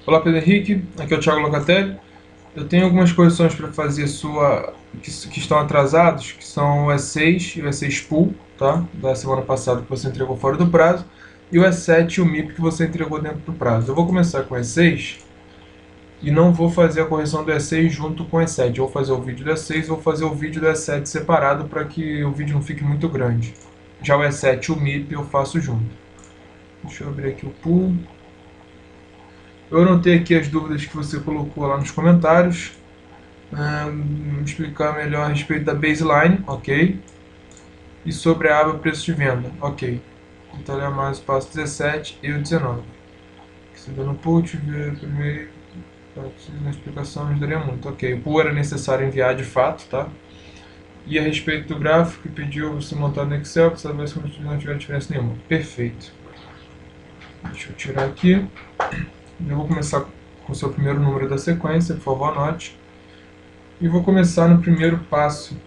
Olá, Pedro Henrique, aqui é o Thiago Locatelli. Eu tenho algumas correções para fazer que estão atrasados, que são o E6 e o E6 Pool, tá? Da semana passada que você entregou fora do prazo, e o E7 e o MIP que você entregou dentro do prazo. Eu vou começar com o E6 e não vou fazer a correção do E6 junto com o E7. Eu vou fazer o vídeo do E6 e vou fazer o vídeo do E7 separado para que o vídeo não fique muito grande. Já o E7 e o MIP eu faço junto. Deixa eu abrir aqui o Pool. Eu anotei aqui as dúvidas que você colocou lá nos comentários. Explicar melhor a respeito da baseline, ok? E sobre a aba preço de venda, ok. Detalhar mais o passo 17 e o 19. Se deu no put, ver primeiro, na explicação ajudaria muito, ok. O pool era necessário enviar de fato, tá? E a respeito do gráfico que pediu você montar no Excel, para saber se não tiver diferença nenhuma. Perfeito. Deixa eu tirar aqui. Eu vou começar com o seu primeiro número da sequência, por favor, anote. E vou começar no primeiro passo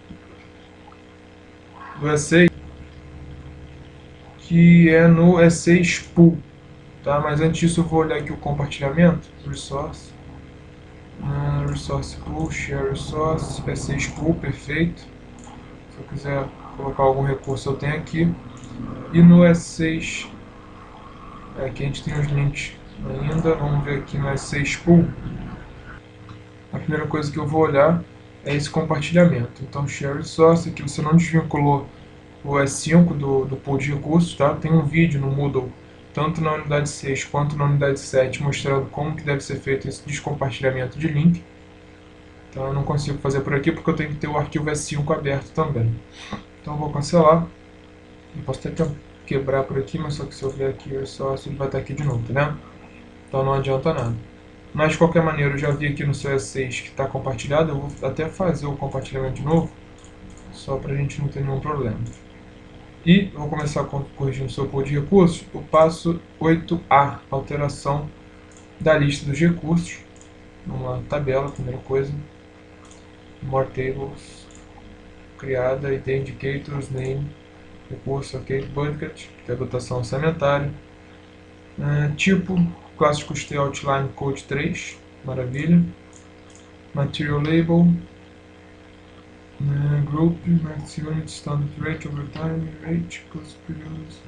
do E6, que é no E6 Pool. Tá? Mas antes disso eu vou olhar aqui o compartilhamento, Resource, Resource Pool, Share Resource, E6 Pool, perfeito. Se eu quiser colocar algum recurso eu tenho aqui. E no E6, aqui a gente tem os links ainda, vamos ver aqui no E6 Pool. A primeira coisa que eu vou olhar é esse compartilhamento. Então, Share Resource, aqui você não desvinculou o E5 do pool de recursos, tá? Tem um vídeo no Moodle, tanto na unidade 6 quanto na unidade 7, mostrando como que deve ser feito esse descompartilhamento de link. Então eu não consigo fazer por aqui porque eu tenho que ter o arquivo E5 aberto também. Então eu vou cancelar. Eu posso até quebrar por aqui, mas só que se eu vier aqui o Resource, ele vai estar aqui de novo, tá vendo? Então não adianta nada. Mas de qualquer maneira, eu já vi aqui no seu E6 que está compartilhado, eu vou até fazer o compartilhamento de novo, só para a gente não ter nenhum problema. E eu vou começar corrigindo o seu pool de recursos, o passo 8A, alteração da lista dos recursos. Vamos lá, tabela, primeira coisa. More tables, criada, ID indicators, name, recurso, ok, budget, que é a dotação orçamentária. Tipo, classe de custeio outline code 3, maravilha. Material label, group, max unit, standard rate, overtime, rate, cost periods,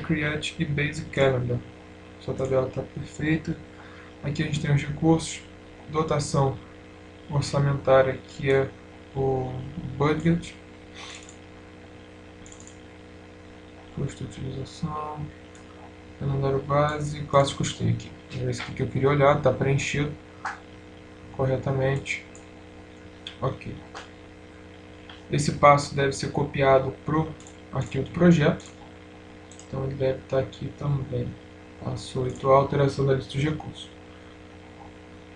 create e basic calendar. Sua tabela está perfeita. Aqui a gente tem os recursos, dotação orçamentária, que é o budget, custo de utilização, calendário base, classe de custeio aqui. É esse aqui que eu queria olhar, está preenchido corretamente. Ok. Esse passo deve ser copiado para o arquivo do projeto. Então ele deve estar aqui também. Passo 8, alteração da lista de recursos.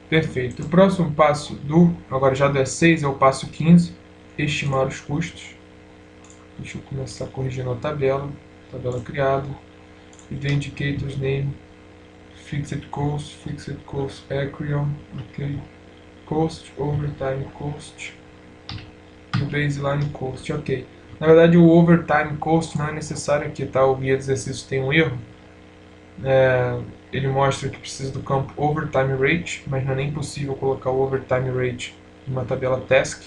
Perfeito. O próximo passo agora já do E6 é o passo 15, estimar os custos. Deixa eu começar corrigindo a tabela. Tabela criada. ID indicators name, fixed cost accrual, ok. Cost, overtime cost e o baseline cost, ok. Na verdade o overtime cost não é necessário aqui, tá? O guia de exercícios tem um erro. Ele mostra que precisa do campo overtime rate, mas não é nem possível colocar o overtime rate numa tabela task.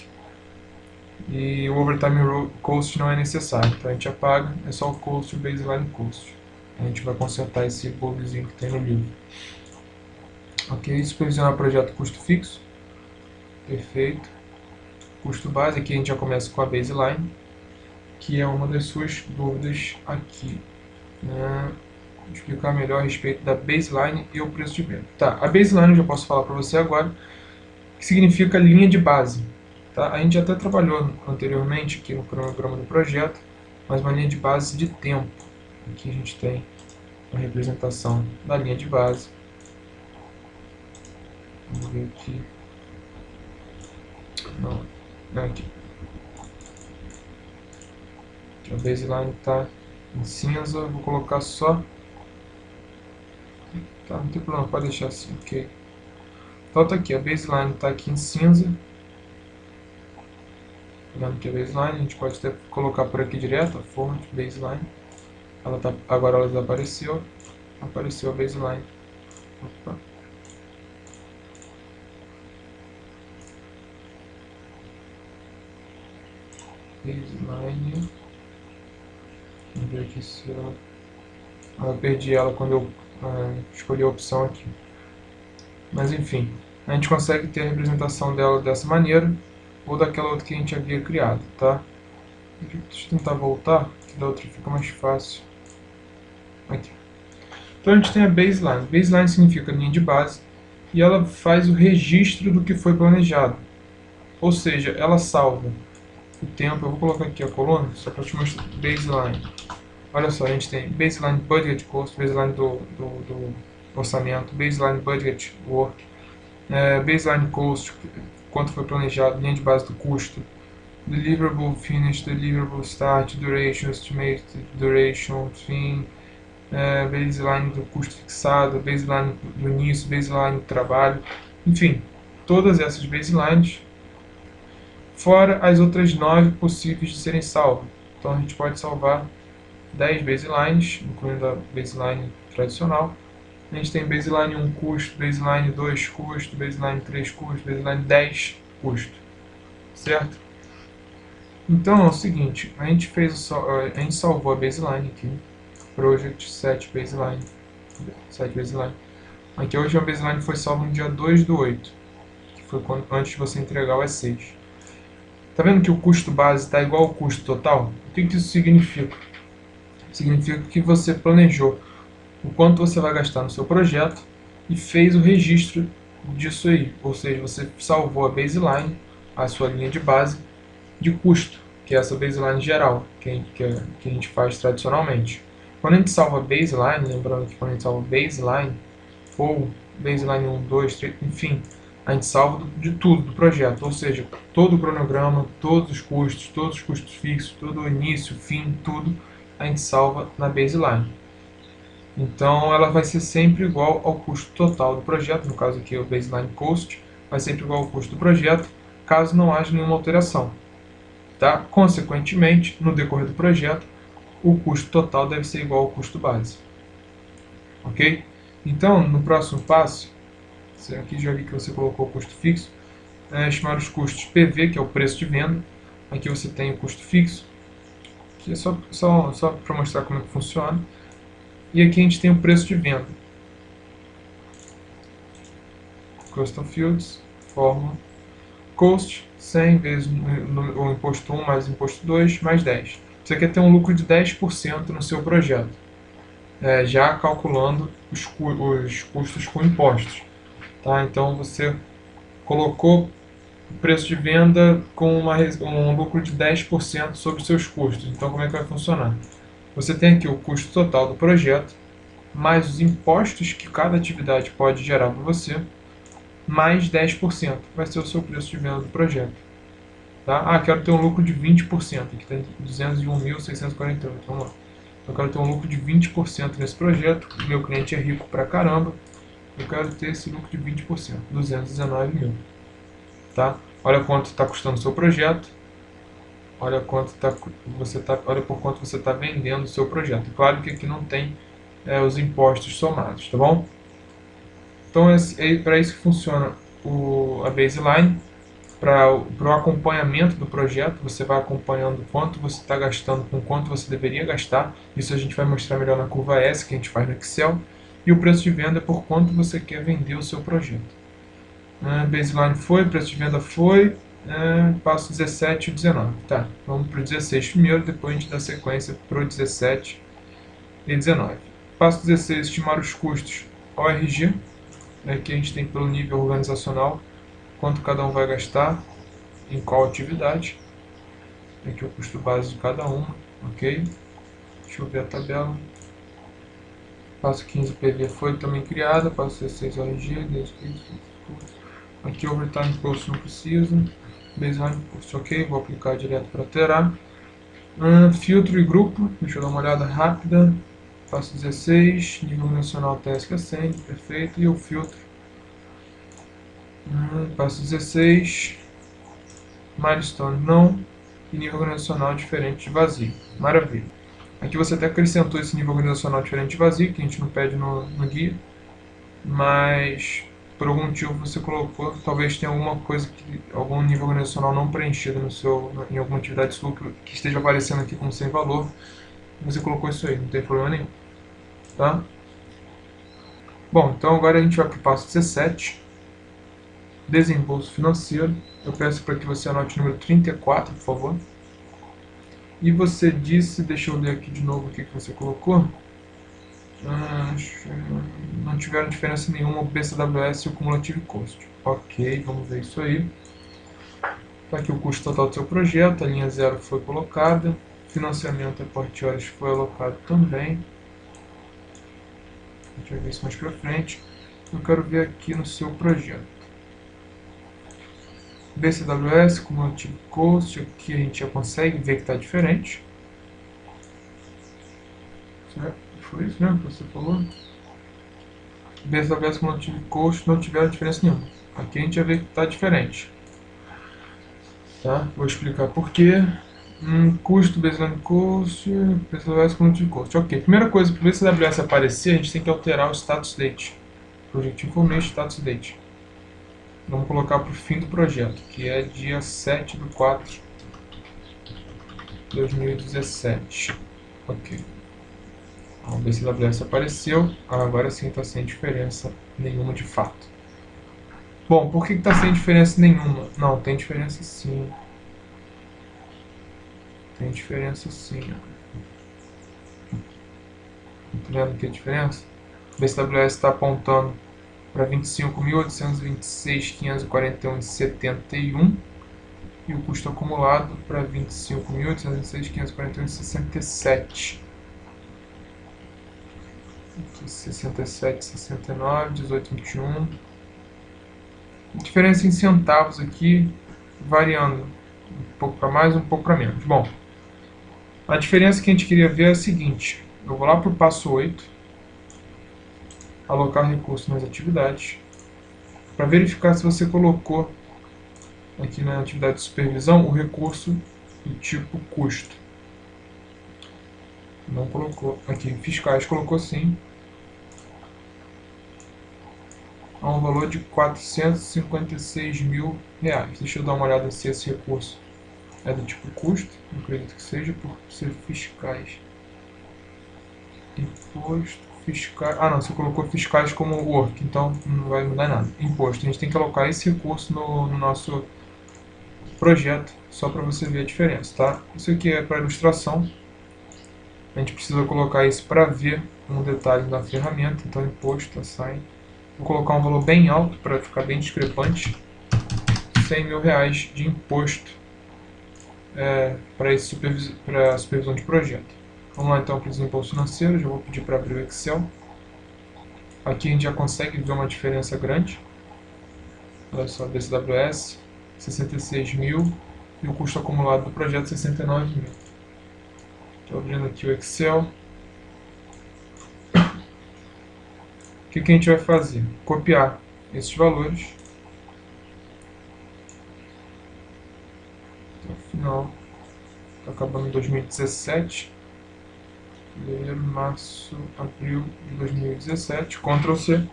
E o overtime cost não é necessário, então a gente apaga, é só o cost e o baseline cost. A gente vai consertar esse bugzinho que tem no livro. Ok, supervisionar projeto custo fixo. Perfeito. Custo base, aqui a gente já começa com a baseline, que é uma das suas dúvidas aqui. Vou explicar melhor a respeito da baseline e o preço de venda. Tá, a baseline eu já posso falar para você agora, que significa linha de base. Tá? A gente até trabalhou anteriormente aqui no cronograma do projeto, mas uma linha de base de tempo. Aqui a gente tem a representação da linha de base. Vamos ver aqui. Não, aqui. A baseline está em cinza, vou colocar só. Tá, não tem problema, pode deixar assim, ok. Então tá aqui, a baseline está aqui em cinza. Olhando que a baseline, a gente pode até colocar por aqui direto, a fonte, baseline. Agora ela desapareceu, apareceu a baseline. Opa. baseline. Vamos ver aqui se ela... Eu perdi ela quando eu escolhi a opção aqui. Mas enfim, a gente consegue ter a representação dela dessa maneira ou daquela outra que a gente havia criado, tá? Deixa eu tentar voltar, que da outra fica mais fácil. Aqui. Então a gente tem a baseline. Baseline significa linha de base e ela faz o registro do que foi planejado. Ou seja, ela salva o tempo. Eu vou colocar aqui a coluna só para te mostrar. Baseline. Olha só, a gente tem baseline budget cost, baseline do orçamento, baseline budget work, baseline cost, quanto foi planejado, linha de base do custo, deliverable finish, deliverable start, duration, estimate, duration, fim, baseline do custo fixado, baseline do início, baseline do trabalho, enfim, todas essas baselines, fora as outras 9 possíveis de serem salvas. Então a gente pode salvar 10 baselines, incluindo a baseline tradicional. A gente tem baseline 1 custo, baseline 2 custo, baseline 3 custo, baseline 10 custo, certo? Então é o seguinte, a gente salvou a baseline aqui, project set baseline, Aqui hoje a baseline foi salva no dia 2/8, que foi antes de você entregar o E6. Tá vendo que o custo base está igual ao custo total? O que isso significa? Significa que você planejou o quanto você vai gastar no seu projeto e fez o registro disso aí. Ou seja, você salvou a baseline, a sua linha de base, de custo, que é essa baseline geral, que a gente faz tradicionalmente. Quando a gente salva baseline, lembrando que quando a gente salva baseline, ou baseline 1, 2, 3, enfim, a gente salva de tudo do projeto, ou seja, todo o cronograma, todos os custos fixos, todo o início, fim, tudo, a gente salva na baseline. Então ela vai ser sempre igual ao custo total do projeto, no caso aqui é o baseline cost, vai sempre igual ao custo do projeto, caso não haja nenhuma alteração. Tá? Consequentemente, no decorrer do projeto, o custo total deve ser igual ao custo base. Ok? Então, no próximo passo, aqui já vi que você colocou o custo fixo, estimar os custos PV, que é o preço de venda. Aqui você tem o custo fixo, que é só para mostrar como é que funciona. E aqui a gente tem o preço de venda. Custom Fields, fórmula. Cost, 100 vezes o imposto 1 mais o imposto 2, mais 10. Você quer ter um lucro de 10% no seu projeto, já calculando os custos com impostos. Tá? Então você colocou o preço de venda com um lucro de 10% sobre os seus custos. Então como é que vai funcionar? Você tem aqui o custo total do projeto, mais os impostos que cada atividade pode gerar para você, mais 10%. Vai ser o seu preço de venda do projeto. Tá? Quero ter um lucro de 20%. Aqui tem 201.648. Vamos lá. Eu quero ter um lucro de 20% nesse projeto. O meu cliente é rico pra caramba. Eu quero ter esse lucro de 20%. 219 mil. Tá? Olha quanto está custando o seu projeto. Olha por quanto você está vendendo o seu projeto. Claro que aqui não tem os impostos somados, tá bom? Então é para isso que funciona a baseline. Para o acompanhamento do projeto, você vai acompanhando quanto você está gastando com quanto você deveria gastar. Isso a gente vai mostrar melhor na curva S, que a gente faz no Excel. E o preço de venda é por quanto você quer vender o seu projeto. Baseline foi, preço de venda foi, passo 17 e 19. Tá, vamos para o 16 primeiro, depois a gente dá sequência para o 17 e 19. Passo 16, estimar os custos ORG. Aqui a gente tem pelo nível organizacional, quanto cada um vai gastar, em qual atividade. Aqui o custo base de cada uma, ok? Deixa eu ver a tabela. Passo 15, PV foi também criada, passo 16, ORG, aqui o overtime cost não precisa, baseline cost, ok, vou aplicar direto para alterar. Filtro e grupo, deixa eu dar uma olhada rápida. Passo 16, nível nacional task ascend, perfeito, e o filtro. Passo 16, milestone não, e nível organizacional diferente de vazio. Maravilha. Aqui você até acrescentou esse nível organizacional diferente de vazio, que a gente não pede no guia, mas por algum motivo você colocou, talvez tenha alguma coisa, algum nível organizacional não preenchido em alguma atividade sua que esteja aparecendo aqui como sem valor, você colocou isso aí, não tem problema nenhum, tá? Bom, então agora a gente vai para o passo 17, desembolso financeiro. Eu peço para que você anote o número 34, por favor. E você disse, deixa eu ler aqui de novo o que você colocou. Não tiveram diferença nenhuma o BCWS e o Cumulative Cost. Ok, vamos ver isso aí. Está aqui o custo total do seu projeto, a linha 0 foi colocada, financiamento a parte horas foi alocado também. A gente vai ver isso mais para frente. Eu quero ver aqui no seu projeto. BCWS, Cumulative Cost, aqui a gente já consegue ver que está diferente. Certo? Foi isso mesmo que você falou? BCWS, Cumulative Cost não tiveram diferença nenhuma. Aqui a gente já vê que está diferente. Tá? Vou explicar por quê. Custo, baseline cost, BCWS, Cumulative Cost. Ok, primeira coisa, para o BCWS aparecer, a gente tem que alterar o status date. Project Information Status Date. Vamos colocar para o fim do projeto, que é dia 7/4/2017. Ok. O BCWS apareceu, agora sim está sem diferença nenhuma de fato. Bom, por que está sem diferença nenhuma? Não, tem diferença sim. Tem diferença sim. Tá vendo que é a diferença? O BCWS está apontando para 25.826.541,71 e o custo acumulado para 25.826.541,67. 67, 69, 18, 21. Diferença em centavos aqui, variando um pouco para mais, um pouco para menos. Bom, a diferença que a gente queria ver é a seguinte. Eu vou lá para o passo 8, alocar recurso nas atividades, para verificar se você colocou aqui na atividade de supervisão o recurso do tipo custo. Não colocou. Aqui, fiscais colocou sim. A um valor de R$456.000. Deixa eu dar uma olhada se esse recurso é do tipo custo. Eu acredito que seja por ser fiscais. Imposto, fiscais. Ah, não, você colocou fiscais como work, então não vai mudar nada. Imposto, a gente tem que alocar esse recurso no nosso projeto, só para você ver a diferença, tá? Isso aqui é para ilustração. A gente precisa colocar isso para ver um detalhe na ferramenta, então imposto, assign. Vou colocar um valor bem alto para ficar bem discrepante. R$100.000 de imposto para a supervisão de projeto. Vamos lá então para os impostos financeiros. Já vou pedir para abrir o Excel. Aqui a gente já consegue ver uma diferença grande. Olha só, BCWS 66.000 e o custo acumulado do projeto 69.000. Estou abrindo aqui o Excel. O que a gente vai fazer? Copiar esses valores até o final. Está acabando em 2017. Fevereiro, março, abril de 2017. Ctrl C.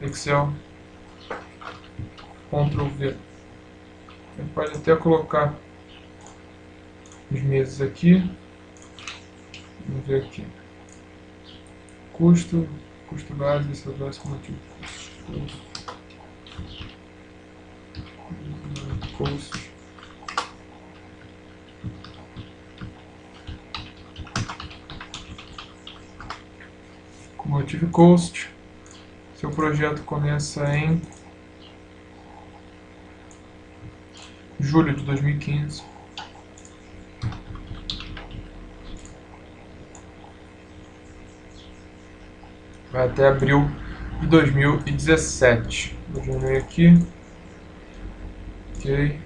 Excel. Ctrl V. Você pode até colocar os meses aqui. Vamos ver aqui. Custo base, esse é o básico motivo. Custo. Cumulative Cost. Seu projeto começa em julho de 2015. Vai até abril de 2017. Vou diminuir aqui. Ok.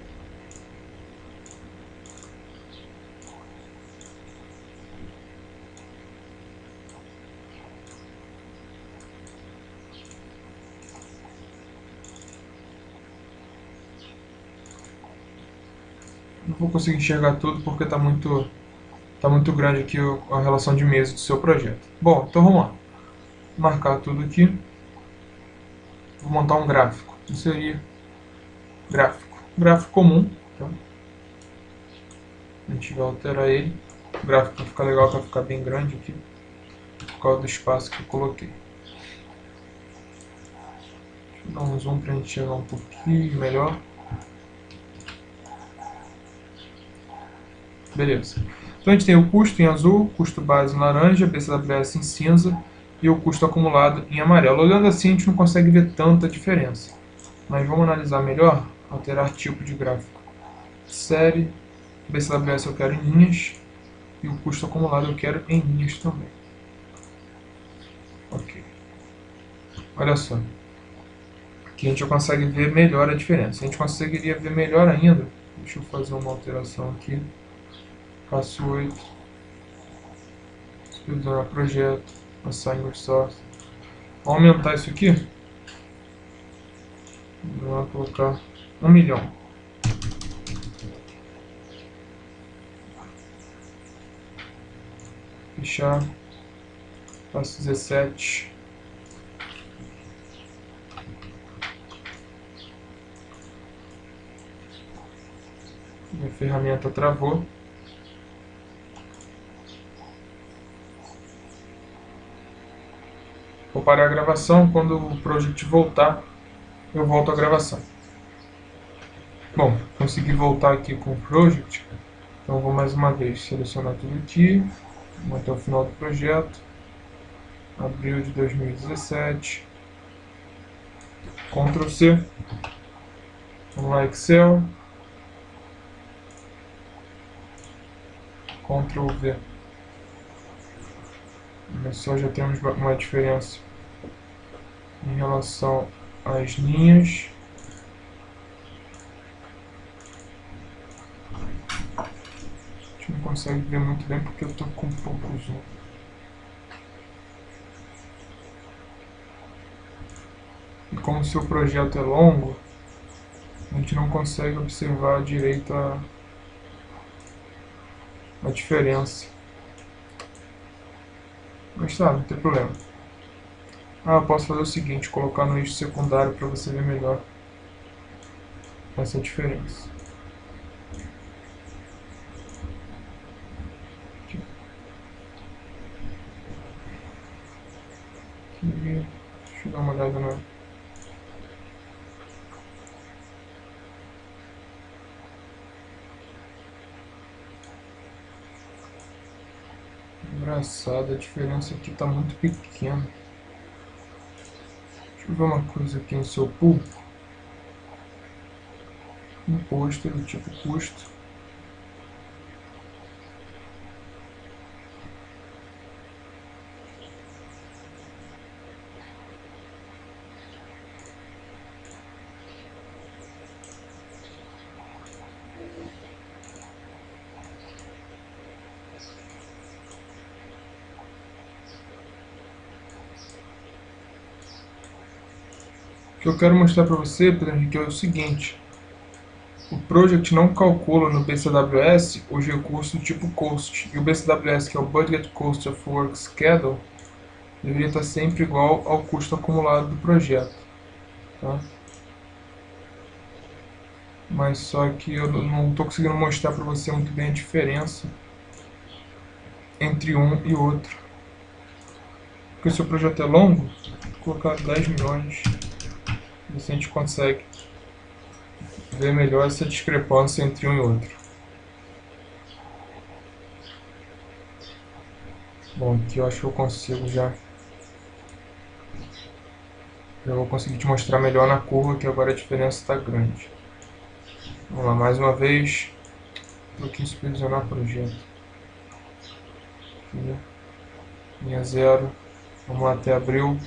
Não vou conseguir enxergar tudo porque está muito grande aqui a relação de meses do seu projeto. Bom, então vamos lá. Marcar tudo aqui. Vou montar um gráfico. Inserir gráfico. Gráfico comum. Tá? A gente vai alterar ele. O gráfico vai ficar legal, vai ficar bem grande aqui. Por causa do espaço que eu coloquei. Deixa eu dar um zoom para a gente chegar um pouquinho melhor. Beleza. Então a gente tem o custo em azul, custo base em laranja, BCWS em cinza e o custo acumulado em amarelo. Olhando assim a gente não consegue ver tanta diferença. Mas vamos analisar melhor, alterar tipo de gráfico. Série, BCWS eu quero em linhas e o custo acumulado eu quero em linhas também. Ok. Olha só. Aqui a gente já consegue ver melhor a diferença. A gente conseguiria ver melhor ainda. Deixa eu fazer uma alteração aqui. Passo 8. Explorar projeto. Assign resource. Vou aumentar isso aqui. Vou colocar 1 milhão. Fechar. Passo 17. Minha ferramenta travou. Vou parar a gravação. Quando o project voltar, eu volto a gravação. Bom, consegui voltar aqui com o project. Então vou mais uma vez selecionar tudo aqui. Vamos até o final do projeto. Abril de 2017. Ctrl C. Vamos lá, Excel. Ctrl V. Olha só, já temos uma diferença em relação às linhas. A gente não consegue ver muito bem porque eu estou com pouco zoom. E como o seu projeto é longo, a gente não consegue observar direito a diferença. Mas tá, não tem problema. Eu posso fazer o seguinte, colocar no eixo secundário para você ver melhor essa diferença. Aqui. Deixa eu dar uma olhada na... Engraçado, a diferença aqui está muito pequena. Deixa eu ver uma coisa aqui no seu pool. Imposto do tipo custo. O que eu quero mostrar para você, Pedro Henrique, é o seguinte. O Project não calcula no BCWS os recursos do tipo Cost. E o BCWS, que é o Budget Cost of Work Schedule, deveria estar sempre igual ao custo acumulado do projeto. Tá? Mas só que eu não estou conseguindo mostrar para você muito bem a diferença entre um e outro. Porque o seu projeto é longo, vou colocar 10 milhões. E assim a gente consegue ver melhor essa discrepância entre um e outro. Bom, aqui eu acho que eu consigo já vou conseguir te mostrar melhor na curva, que agora a diferença está grande. Vamos lá, mais uma vez. Estou aqui em supervisionar projeto. Aqui, linha 0. Vamos lá até abril.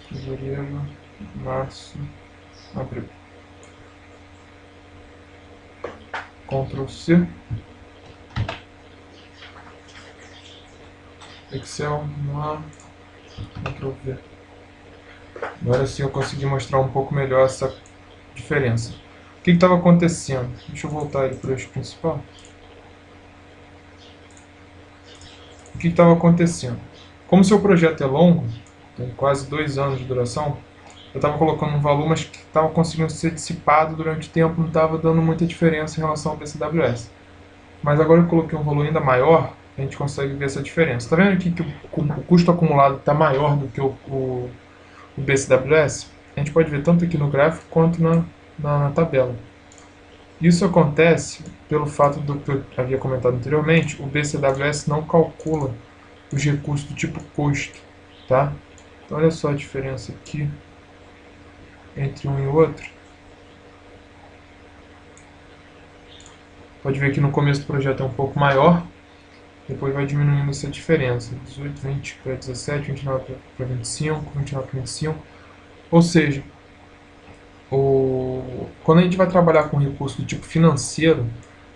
Fevereiro, março, abril. Ctrl C. Excel, vamos lá. Ctrl V. Agora sim eu consegui mostrar um pouco melhor essa diferença. O que estava acontecendo? Deixa eu voltar ele para o eixo principal. que estava acontecendo? Como o seu projeto é longo, tem quase 2 anos de duração, eu estava colocando um valor, mas que estava conseguindo ser dissipado durante o tempo, não estava dando muita diferença em relação ao BCWS. Mas agora eu coloquei um valor ainda maior, a gente consegue ver essa diferença. Está vendo aqui que o custo acumulado está maior do que o BCWS? A gente pode ver tanto aqui no gráfico quanto na tabela. Isso acontece pelo fato do que eu havia comentado anteriormente, o BCWS não calcula os recursos do tipo custo, tá? Então olha só a diferença aqui entre um e o outro. Pode ver que no começo do projeto é um pouco maior, depois vai diminuindo essa diferença, 18, 20 para 17, 29 para 25, 29 para 25. Ou seja, quando a gente vai trabalhar com recurso do tipo financeiro,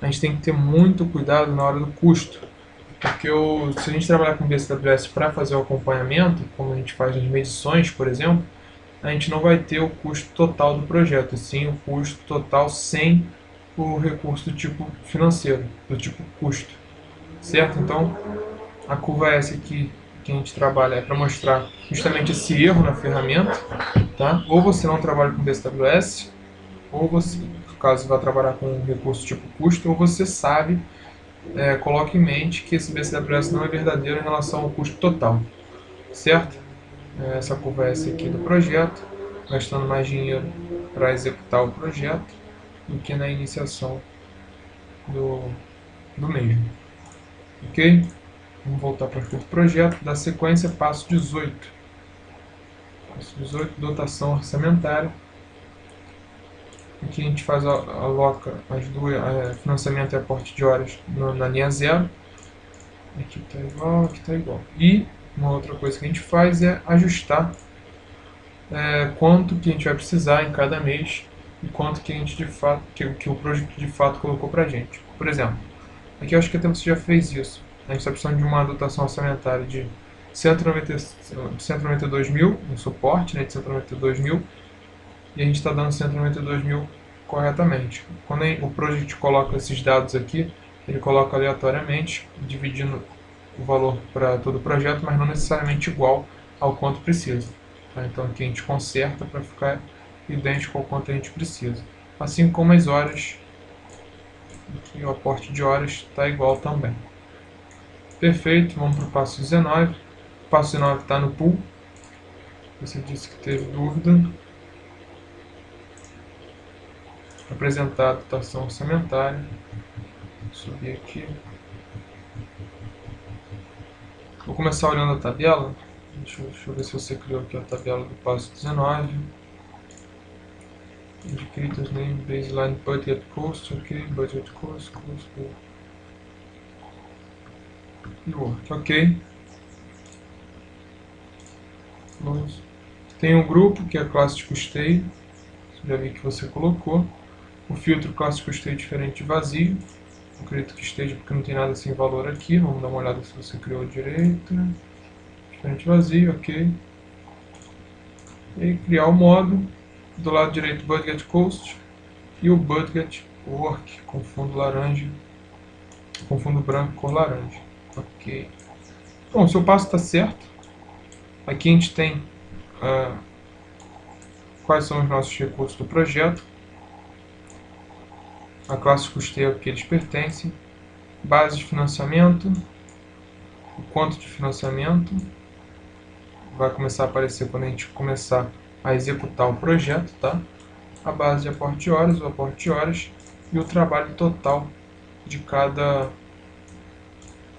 a gente tem que ter muito cuidado na hora do custo. Porque se a gente trabalhar com BCWS para fazer o acompanhamento, como a gente faz nas medições, por exemplo, a gente não vai ter o custo total do projeto, e sim o custo total sem o recurso do tipo financeiro, do tipo custo, certo? Então, a curva S aqui que a gente trabalha é para mostrar justamente esse erro na ferramenta, tá? Ou você não trabalha com BCWS, ou você, caso vá trabalhar com um recurso tipo custo, ou você sabe, coloque em mente que esse BCWS não é verdadeiro em relação ao custo total, certo? Essa curva S aqui do projeto, gastando mais dinheiro para executar o projeto do que na iniciação do mesmo. Ok? Vamos voltar para o projeto, da sequência passo 18. Passo 18, dotação orçamentária. Aqui a gente aloca as duas, financiamento e aporte de horas na linha 0. Aqui está igual, aqui está igual. E uma outra coisa que a gente faz é ajustar quanto que a gente vai precisar em cada mês e quanto que a gente de fato, que o projeto de fato colocou para a gente. Por exemplo, aqui eu acho que até você já fez isso. A gente está precisando de uma dotação orçamentária de 192 mil, um suporte, né, de 192 mil, e a gente está dando 192 mil corretamente. Quando o project coloca esses dados aqui, ele coloca aleatoriamente, dividindo o valor para todo o projeto, mas não necessariamente igual ao quanto precisa. Tá? Então aqui a gente conserta para ficar idêntico ao quanto a gente precisa. Assim como as horas, aqui o aporte de horas está igual também. Perfeito, vamos para o passo 19. O passo 19 está no pool. Você disse que teve dúvida. Apresentar a dotação orçamentária. Vou subir aqui. Vou começar olhando a tabela. Deixa eu ver se você criou aqui a tabela do passo 19. Indicators name, baseline, budget cost, ok, budget cost, e work, ok. Tem um grupo que é a classe de custeio, já vi que você colocou. O filtro classe de custeio diferente de vazio. Eu acredito que esteja porque não tem nada sem valor aqui. Vamos dar uma olhada se você criou direito. Diferente vazio, ok. E criar o modo. Do lado direito, budget cost. E o budget work com fundo laranja. Com fundo branco cor laranja. Ok. Bom, o seu passo está certo. Aqui a gente tem quais são os nossos recursos do projeto. A classe de custeio a que eles pertencem. Base de financiamento. O quanto de financiamento. Vai começar a aparecer quando a gente começar a executar o projeto, tá? A base de aporte de horas, o aporte de horas e o trabalho total de cada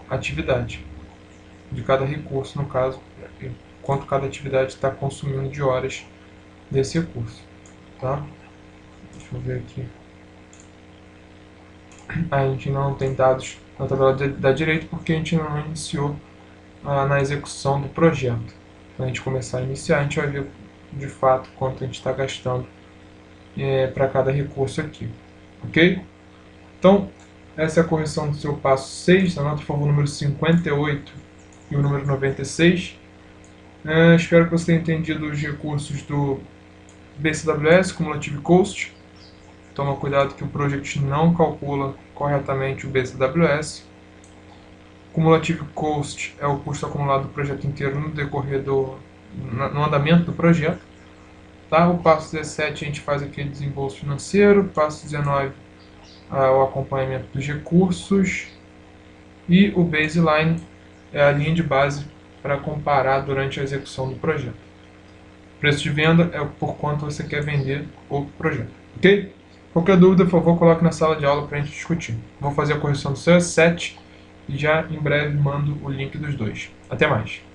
atividade, de cada recurso, no caso, quanto cada atividade está consumindo de horas desse recurso, tá? Deixa eu ver aqui. A gente ainda não tem dados na tabela da direita porque a gente não iniciou na execução do projeto. Quando a gente começar a iniciar, a gente vai ver de fato quanto a gente está gastando para cada recurso aqui, ok? Então, essa é a correção do seu passo 6, anota por favor o número 58 e o número 96. Espero que você tenha entendido os recursos do BCWS, Cumulative Cost. Toma cuidado que o Project não calcula corretamente o BCWS. Cumulative Cost é o custo acumulado do projeto inteiro no decorrer no andamento do projeto. Tá? O passo 17 a gente faz aquele desembolso financeiro, passo 19 o acompanhamento dos recursos e o baseline é a linha de base para comparar durante a execução do projeto. Preço de venda é por quanto você quer vender o projeto, ok? Qualquer dúvida, por favor, coloque na sala de aula para a gente discutir. Vou fazer a correção do seu S7 e já em breve mando o link dos dois. Até mais!